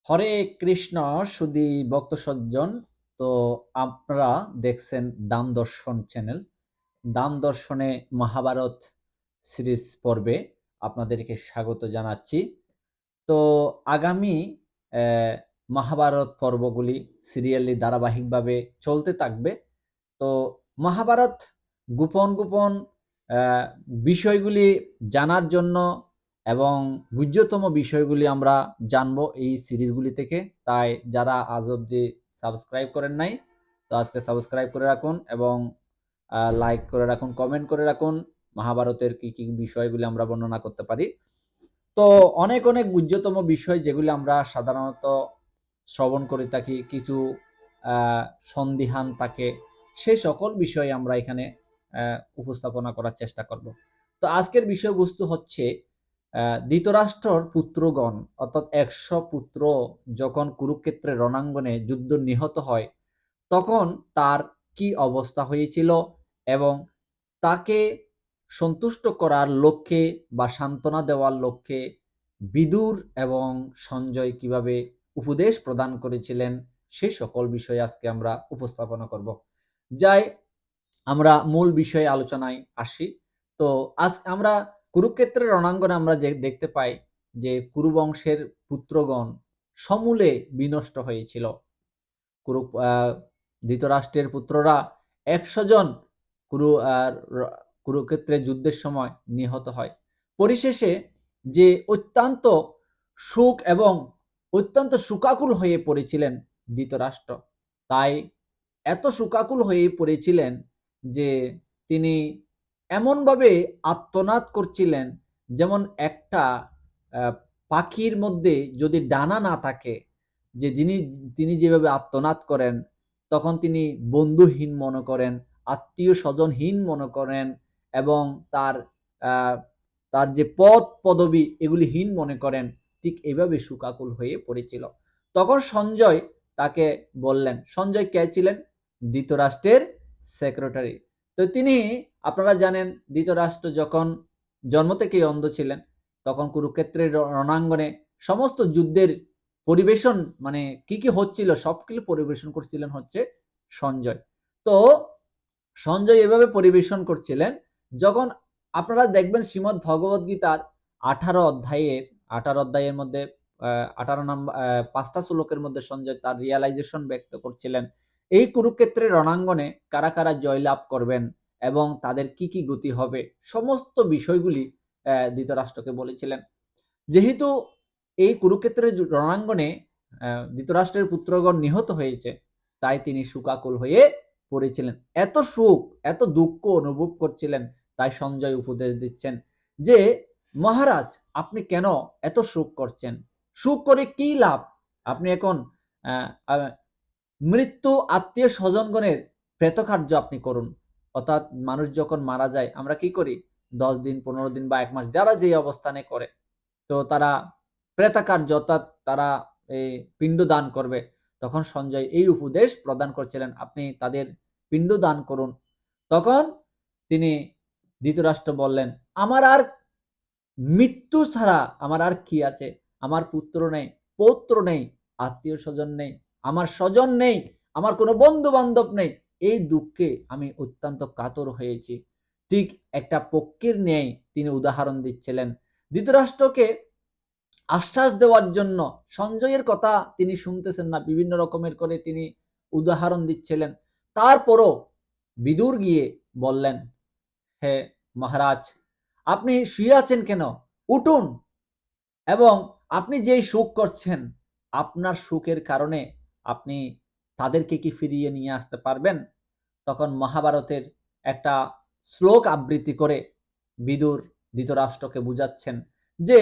হরে কৃষ্ণ সুধী ভক্ত সজ্জন। তো আপনারা দেখছেন দাম দর্শন চ্যানেল। দাম দর্শনে মহাভারত সিরিজ পর্বে আপনাদেরকে স্বাগত জানাচ্ছি। তো আগামী মহাভারত পর্বগুলি সিরিয়ালি ধারাবাহিকভাবে চলতে থাকবে। তো মহাভারত গোপন গোপন আহ, বিষয়গুলি জানার জন্য এবং গুহ্যতম বিষয়গুলি আমরা জানবো এই সিরিজগুলি থেকে। তাই যারা আজ অব্দি সাবস্ক্রাইব করেন নাই, তো আজকে সাবস্ক্রাইব করে রাখুন এবং লাইক করে রাখুন, কমেন্ট করে রাখুন মহাভারতের কি কি বিষয়গুলি আমরা বর্ণনা করতে পারি। তো অনেক অনেক গুহ্যতম বিষয় যেগুলি আমরা সাধারণত শ্রবণ করে থাকি, কিছু সন্দিহান থাকে, সেই সকল বিষয় আমরা এখানে উপস্থাপনা করার চেষ্টা করব। তো আজকের বিষয়বস্তু হচ্ছে ধৃতরাষ্ট্রর পুত্রগণ অর্থাৎ 100 পুত্র যখন কুরুক্ষেত্রের রণাঙ্গনে যুদ্ধ নিহত হয় তখন তার কি অবস্থা হয়েছিল এবং তাকে সন্তুষ্ট করার লক্ষ্যে বা সান্ত্বনা দেওয়ার লক্ষ্যে বিদুর এবং সঞ্জয় কিভাবে উপদেশ প্রদান করেছিলেন সেই সকল বিষয় আজকে আমরা উপস্থাপনা করব। যাই আমরা মূল বিষয়ে আলোচনায় আসি। তো আজ আমরা কুরুক্ষেত্রের রণাঙ্গনে আমরা যে দেখতে পাই যে কুরুবংশের পুত্রগণ সমূলে বিনষ্ট হয়েছিল। কুরু ধৃতরাষ্ট্রের পুত্ররা 100 জন কুরু কুরুক্ষেত্রের যুদ্ধের সময় নিহত হয়। পরিশেষে যে অত্যন্ত সুখ এবং অত্যন্ত শোকাকুল হয়ে পড়েছিলেন ধৃতরাষ্ট্র। তাই এত শোকাকুল হয়ে পড়েছিলেন যে তিনি এমনভাবে আর্তনাদ করছিলেন যেমন একটা পাখির মধ্যে যদি ডানা না থাকে, যে তিনি যেভাবে আর্তনাদ করেন তখন তিনি বন্ধুহীন মনে করেন, আত্মীয় স্বজনহীন মনে করেন এবং তার তার যে পদ পদবী এগুলি হীন মনে করেন, ঠিক এভাবে শোকাকুল হয়ে পড়েছিল। তখন সঞ্জয় তাকে বললেন, সঞ্জয় কে ছিলেন? ধৃতরাষ্ট্রের সেক্রেটারি। তো তিনি, আপনারা জানেন ধৃতরাষ্ট্র যখন জন্ম থেকেই অন্ধ ছিলেন, তখন কুরুক্ষেত্রের রণাঙ্গনে সমস্ত যুদ্ধের পরিবেশন মানে কি কি হচ্ছিল সবগুলো পরিবেশন করছিলেন হচ্ছে সঞ্জয়। তো সঞ্জয় এভাবে পরিবেশন করছিলেন যখন আপনারা দেখবেন শ্রীমদ্ ভগবত গীতার 18 অধ্যায়ের মধ্যে 18 নম্বর 5টা শ্লোকের মধ্যে সঞ্জয় তার রিয়ালাইজেশন ব্যক্ত করছিলেন এই কুরুক্ষেত্রের রণাঙ্গনে কারা কারা জয়লাভ করবেন এবং তাদের কি কি গতি হবে, সমস্ত বিষয়গুলি ধৃতরাষ্ট্রকে বলেছিলেন। যেহেতু এই কুরুক্ষেত্রের রণাঙ্গনে ধৃতরাষ্ট্রের পুত্রগণ নিহত হয়েছে, তাই তিনি শোকাকুল হয়ে পড়েছিলেন, এত সুখ এত দুঃখ অনুভব করছিলেন। তাই সঞ্জয় উপদেশ দিচ্ছেন যে মহারাজ, আপনি কেন এত সুখ করছেন? সুখ করে কি লাভ? আপনি এখন মৃত্যু আত্মীয় স্বজনগণের প্রেতকার্য আপনি করুন। অর্থাৎ মানুষ যখন মারা যায় আমরা কি করি, 10 দিন 15 দিন বা 1 মাস যারা যে অবস্থানে করে, তো তারা প্রেতাকার্য অর্থাৎ তারা এই পিণ্ড দান করবে। তখন সঞ্জয় এই উপদেশ প্রদান করছিলেন, আপনি তাদের পিণ্ড দান করুন। তখন তিনি ধৃতরাষ্ট্র বললেন, আমার আর মৃত্যু ছাড়া আমার আর কি আছে? আমার পুত্র নেই, পৌত্র নেই, আত্মীয় স্বজন নেই, আমার স্বজন নেই, আমার কোনো বন্ধু বান্ধব নেই, এই দুঃখে আমি অত্যন্ত কাতর হয়েছি। ঠিক একটা পক্ষীর ন্যায় তিনি উদাহরণ দিচ্ছিলেন ধৃতরাষ্ট্রকে আশ্বাস দেওয়ার জন্য। সঞ্জয়ের কথা তিনি শুনতেছেন না, বিভিন্ন রকমের করে তিনি উদাহরণ দিচ্ছিলেন। তারপরও বিদুর গিয়ে বললেন, হে মহারাজ, আপনি শুয়ে আছেন কেন? উঠুন এবং আপনি যেই সুখ করছেন, আপনার সুখের কারণে আপনি তাদেরকে কি ফিরিয়ে নিয়ে আসতে পারবেন? তখন মহাভারতের একটা শ্লোক আবৃত্তি করে বিদুর ধৃতরাষ্ট্রকে বুঝাচ্ছেন যে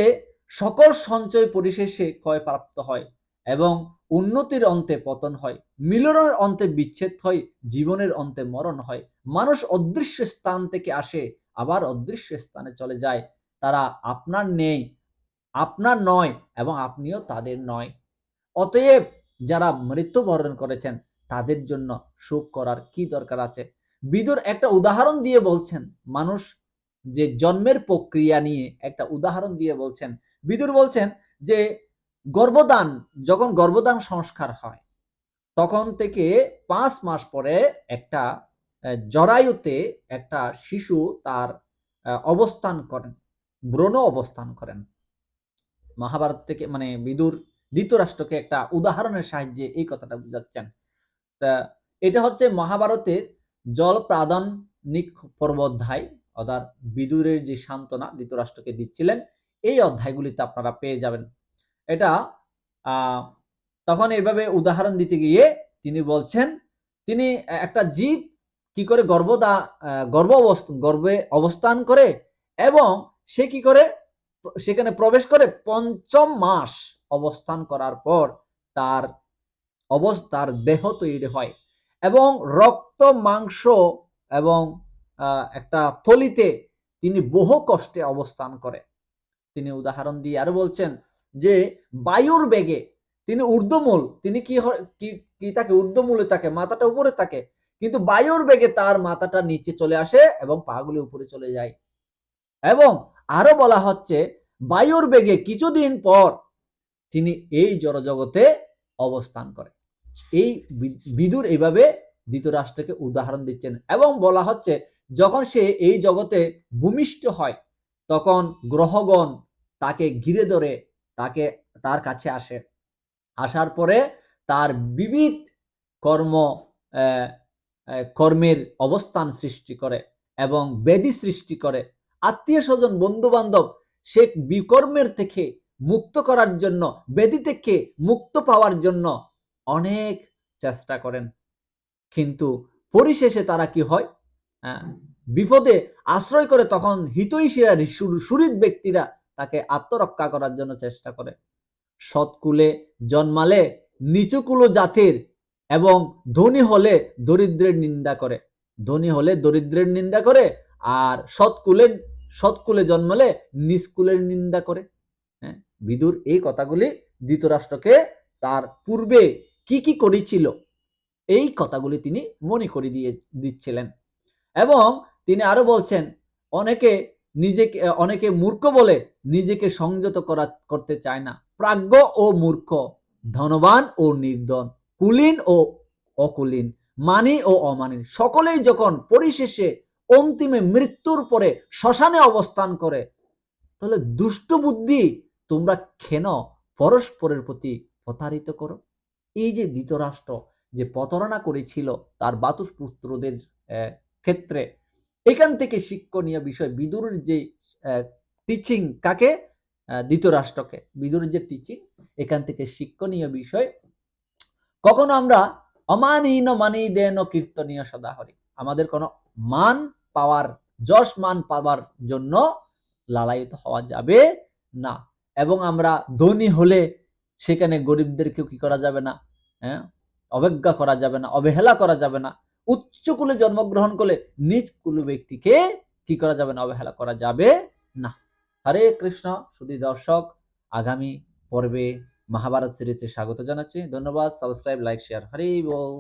সকল সঞ্চয় পরিশেষে ক্ষয়প্রাপ্ত হয় এবং উন্নতির অন্তে পতন হয়, মিলনের অন্তে বিচ্ছেদ হয়, জীবনের অন্তে মরণ হয়। মানুষ অদৃশ্য স্থান থেকে আসে, আবার অদৃশ্য স্থানে চলে যায়। তারা আপনার নেই, আপনার নয় এবং আপনিও তাদের নয়। অতএব যারা মৃত্যুবরণ করেছেন তাদের জন্য শোক করার কি দরকার আছে? বিদুর একটা উদাহরণ দিয়ে বলছেন, মানুষ যে জন্মের প্রক্রিয়া নিয়ে একটা উদাহরণ দিয়ে বলছেন। বিদুর বলছেন যে গর্ভদান, যখন গর্ভদান সংস্কার হয় তখন থেকে 5 মাস পরে একটা জরায়ুতে একটা শিশু তার অবস্থান করেন, ব্রণ অবস্থান করেন। মহাভারত থেকে মানে বিদুর ধৃতরাষ্ট্রকে একটা উদাহরণের সাহায্যে এই কথাটা বুঝাচ্ছেন। তা এটা হচ্ছে মহাভারতের জল প্রাদানিক পর্ব অধ্যায়, অর্থাৎ বিদুরের যে সান্ত্বনা ধৃতরাষ্ট্রকে দিচ্ছিলেন এই অধ্যায়গুলিতে আপনারা পেয়ে যাবেন। এটা তখন এইভাবে উদাহরণ দিতে গিয়ে তিনি বলছেন, তিনি একটা জীব কি করে গর্ভে অবস্থান করে এবং সে কি করে সেখানে প্রবেশ করে 5ম মাস অবস্থান করার পর তার দেহ তৈরি হয় এবং রক্ত মাংস এবং একটা থলিতে তিনি বহু কষ্টে অবস্থান করে। তিনি উদাহরণ দিয়ে আরো বলছেন যে বায়ুর বেগে তিনি ঊর্ধ্বমূল, তিনি কি থাকে ঊর্ধ্বমূলে থাকে, মাথাটা উপরে থাকে, কিন্তু বায়ুর বেগে তার মাথাটা নিচে চলে আসে এবং পাগুলি উপরে চলে যায়। এবং আরো বলা হচ্ছে বায়ুর বেগে কিছুদিন পর তিনি এই জড়জগতে অবস্থান করে। এই বিদুর এইভাবে ধৃতরাষ্ট্রকে উদাহরণ দিচ্ছেন এবং বলা হচ্ছে যখন সে এই জগতে ভূমিষ্ঠ হয় তখন গ্রহগণ তাকে ঘিরে ধরে তার কাছে আসে, আসার পরে তার বিবিধ কর্মের অবস্থান সৃষ্টি করে এবং ব্যাধি সৃষ্টি করে। আত্মীয় স্বজন বন্ধু বান্ধব সে বিকর্মের থেকে মুক্ত করার জন্য, ব্যাধি থেকে মুক্ত পাওয়ার জন্য অনেক চেষ্টা করেন, কিন্তু পরিশেষে তারা কি হয়, বিপদে আশ্রয় করে। তখন হিতৈষীরা সুহৃদ ব্যক্তিরা তাকে আত্মরক্ষা করার জন্য চেষ্টা করে। সৎকুলে জন্মালে নিচুকুল জাতির এবং ধনী হলে দরিদ্রের নিন্দা করে, ধনী হলে দরিদ্রের নিন্দা করে, আর সৎকুলে জন্মালে নিষ্কুলের নিন্দা করে। বিদুর এই কথাগুলি ধৃতরাষ্ট্রকে তার পূর্বে কি কি করেছিল এই কথাগুলি তিনি মনে করে দিচ্ছিলেন। এবং তিনি আরো বলছেন অনেকে মূর্খ বলে নিজেকে সংযত করতে চায় না। প্রাজ্ঞ ও মূর্খ, ধনবান ও নির্ধন, কুলীন ও অকুলীন, মানি ও অমানি সকলেই যখন পরিশেষে অন্তিমে মৃত্যুর পরে শ্মশানে অবস্থান করে, তাহলে দুষ্ট বুদ্ধি তোমরা কেন পরস্পরের প্রতি প্রতারিত করো। এই যে ধৃতরাষ্ট্র যে প্রতারণা করেছিল তার বাতুপুত্রদের ক্ষেত্রে, এখান থেকে শিক্ষণীয় বিষয় বিদুরের যে টিচিং, কাকে, ধৃতরাষ্ট্রকে বিদুরের যে টিচিং, এখান থেকে শিক্ষণীয় বিষয়, কখনো আমরা অমানীন মানি দেন কীর্তনীয় সদাহরি, আমাদের কোনো মান পাওয়ার, যশ মান পাওয়ার জন্য লালায়িত হওয়া যাবে না। এবং আমরা ধনী হলে সেখানে গরিবদেরকেও কি করা যাবে না, অবজ্ঞা করা যাবে না, অবহেলা করা যাবে না। উচ্চ কুলে জন্মগ্রহণ করলে নিজ কুল ব্যক্তিকে কি করা যাবে না, অবহেলা করা যাবে না। হরে কৃষ্ণ। শুধু দর্শক, আগামী পর্বে মহাভারত সিরিজে স্বাগত জানাচ্ছি। ধন্যবাদ। Subscribe, like, share. হরি বল।